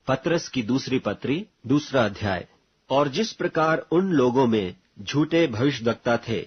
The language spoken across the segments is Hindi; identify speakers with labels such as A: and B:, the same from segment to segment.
A: पतरस की दूसरी पत्री, 2 अध्याय। और जिस प्रकार उन लोगों में झूठे भविष्यद्वक्ता थे,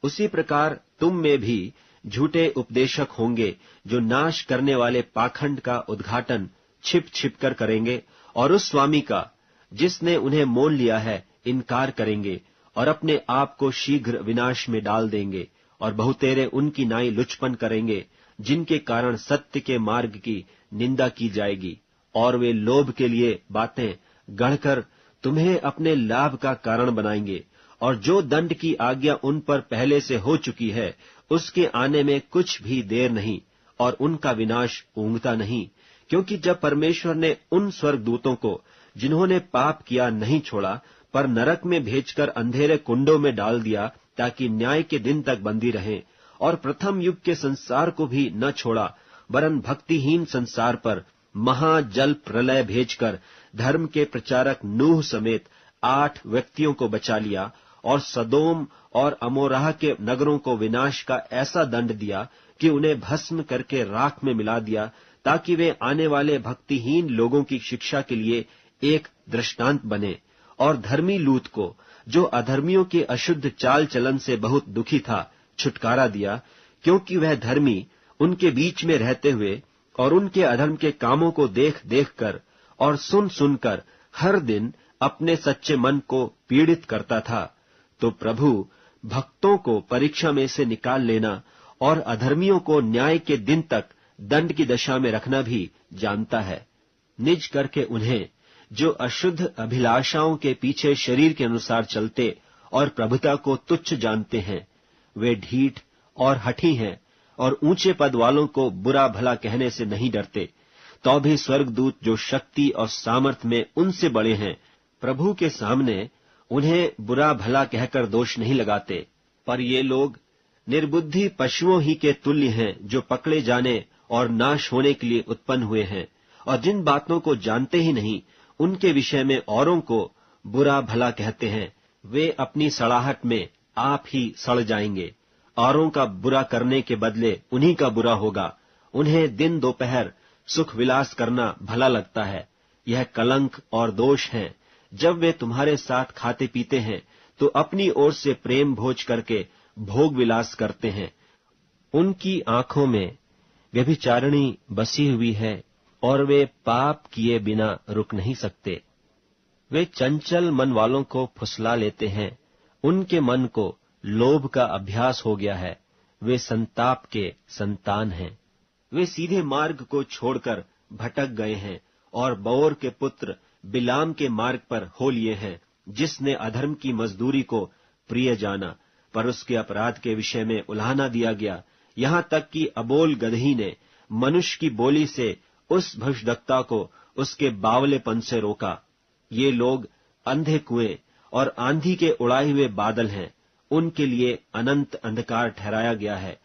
A: उसी प्रकार तुम में भी झूठे उपदेशक होंगे, जो नाश करने वाले पाखंड का उद्घाटन छिप छिप कर करेंगे, और उस स्वामी का जिसने उन्हें मोल लिया है इनकार करेंगे, और अपने आप को शीघ्र विनाश में डाल देंगे। और बहुतेरे उनकी नाई लुचपन करेंगे, जिनके कारण सत्य के मार्ग की निंदा की जाएगी। और वे लोभ के लिए बातें गढ़कर तुम्हें अपने लाभ का कारण बनाएंगे। और जो दंड की आज्ञा उन पर पहले से हो चुकी है, उसके आने में कुछ भी देर नहीं, और उनका विनाश ऊँघता नहीं। क्योंकि जब परमेश्वर ने उन स्वर्गदूतों को, जिन्होंने पाप किया, नहीं छोड़ा, पर नरक में भेजकर अंधेरे कुंडों में डाल दिया, ताकि न्याय के दिन तक बंदी रहें, और प्रथम युग के संसार को भी न छोड़ा, वरन भक्तिहीन संसार पर महाजल प्रलय भेजकर धर्म के प्रचारक नूह समेत 8 व्यक्तियों को बचा लिया, और सदोम और अमोराह के नगरों को विनाश का ऐसा दंड दिया कि उन्हें भस्म करके राख में मिला दिया, ताकि वे आने वाले भक्तिहीन लोगों की शिक्षा के लिए एक दृष्टांत बने। और धर्मी लूत को, जो अधर्मियों के अशुद्ध चाल चलन से बहुत दुखी था, छुटकारा दिया, क्योंकि वह धर्मी उनके बीच में रहते हुए और उनके अधर्म के कामों को देख देख कर और सुन सुनकर हर दिन अपने सच्चे मन को पीड़ित करता था। तो प्रभु भक्तों को परीक्षा में से निकाल लेना और अधर्मियों को न्याय के दिन तक दंड की दशा में रखना भी जानता है। निज करके उन्हें, जो अशुद्ध अभिलाषाओं के पीछे शरीर के अनुसार चलते और प्रभुता को तुच्छ जानते हैं, वे ढीठ और हठी हैं, और ऊंचे पद वालों को बुरा भला कहने से नहीं डरते। तो भी स्वर्गदूत, जो शक्ति और सामर्थ में उनसे बड़े हैं, प्रभु के सामने उन्हें बुरा भला कहकर दोष नहीं लगाते। पर ये लोग निर्बुद्धि पशुओं ही के तुल्य हैं, जो पकड़े जाने और नाश होने के लिए उत्पन्न हुए हैं, और जिन बातों को जानते ही नहीं, उनके विषय में औरों को बुरा भला कहते हैं। वे अपनी सड़ाहट में आप ही सड़ जाएंगे। औरों का बुरा करने के बदले उन्हीं का बुरा होगा। उन्हें दिन दोपहर सुख विलास करना भला लगता है। यह कलंक और दोष है। जब वे तुम्हारे साथ खाते पीते हैं, तो अपनी ओर से प्रेम भोज करके भोग विलास करते हैं। उनकी आंखों में व्यभिचारिणी बसी हुई है, और वे पाप किए बिना रुक नहीं सकते। वे चंचल मन वालों को फुसला लेते हैं। उनके मन को लोभ का अभ्यास हो गया है। वे संताप के संतान हैं। वे सीधे मार्ग को छोड़कर भटक गए हैं, और बओर के पुत्र बिलाम के मार्ग पर हो लिए हैं, जिसने अधर्म की मजदूरी को प्रिय जाना, पर उसके अपराध के विषय में उल्हाना दिया गया। यहाँ तक कि अबोल गदही ने मनुष्य की बोली से उस भविष्यद्वक्ता को उसके बावलेपन से रोका। ये लोग अंधे कुएं और आंधी के उड़ाए हुए बादल हैं। उनके लिए अनंत अंधकार ठहराया गया है।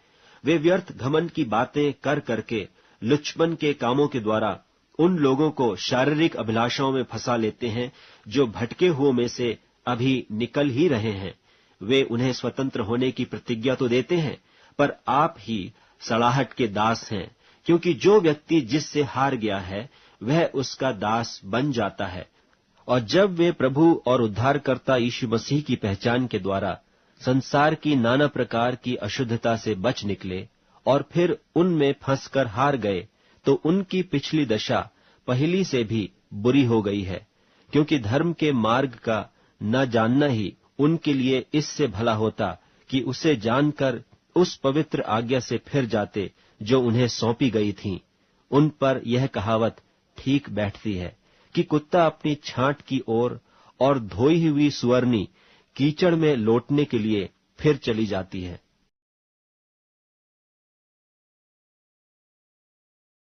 A: वे व्यर्थ घमंड की बातें कर करके लुचपन के कामों के द्वारा उन लोगों को शारीरिक अभिलाषाओं में फंसा लेते हैं, जो भटके हुओं में से अभी निकल ही रहे हैं। वे उन्हें स्वतंत्र होने की प्रतिज्ञा तो देते हैं, पर आप ही सड़ाहट के दास हैं, क्योंकि जो व्यक्ति जिससे हार गया है, वह उसका दास बन जाता है। और जब वे प्रभु और उद्धारकर्ता यीशु मसीह की पहचान के द्वारा संसार की नाना प्रकार की अशुद्धता से बच निकले और फिर उनमें फंसकर हार गए, तो उनकी पिछली दशा पहली से भी बुरी हो गई है। क्योंकि धर्म के मार्ग का न जानना ही उनके लिए इससे भला होता कि उसे जानकर उस पवित्र आज्ञा से फिर जाते जो उन्हें सौंपी गई थी। उन पर यह कहावत ठीक बैठती है कि कुत्ता अपनी छांट की ओर और धोई हुई सुअरनी कीचड़ में लौटने के लिए फिर चली जाती है।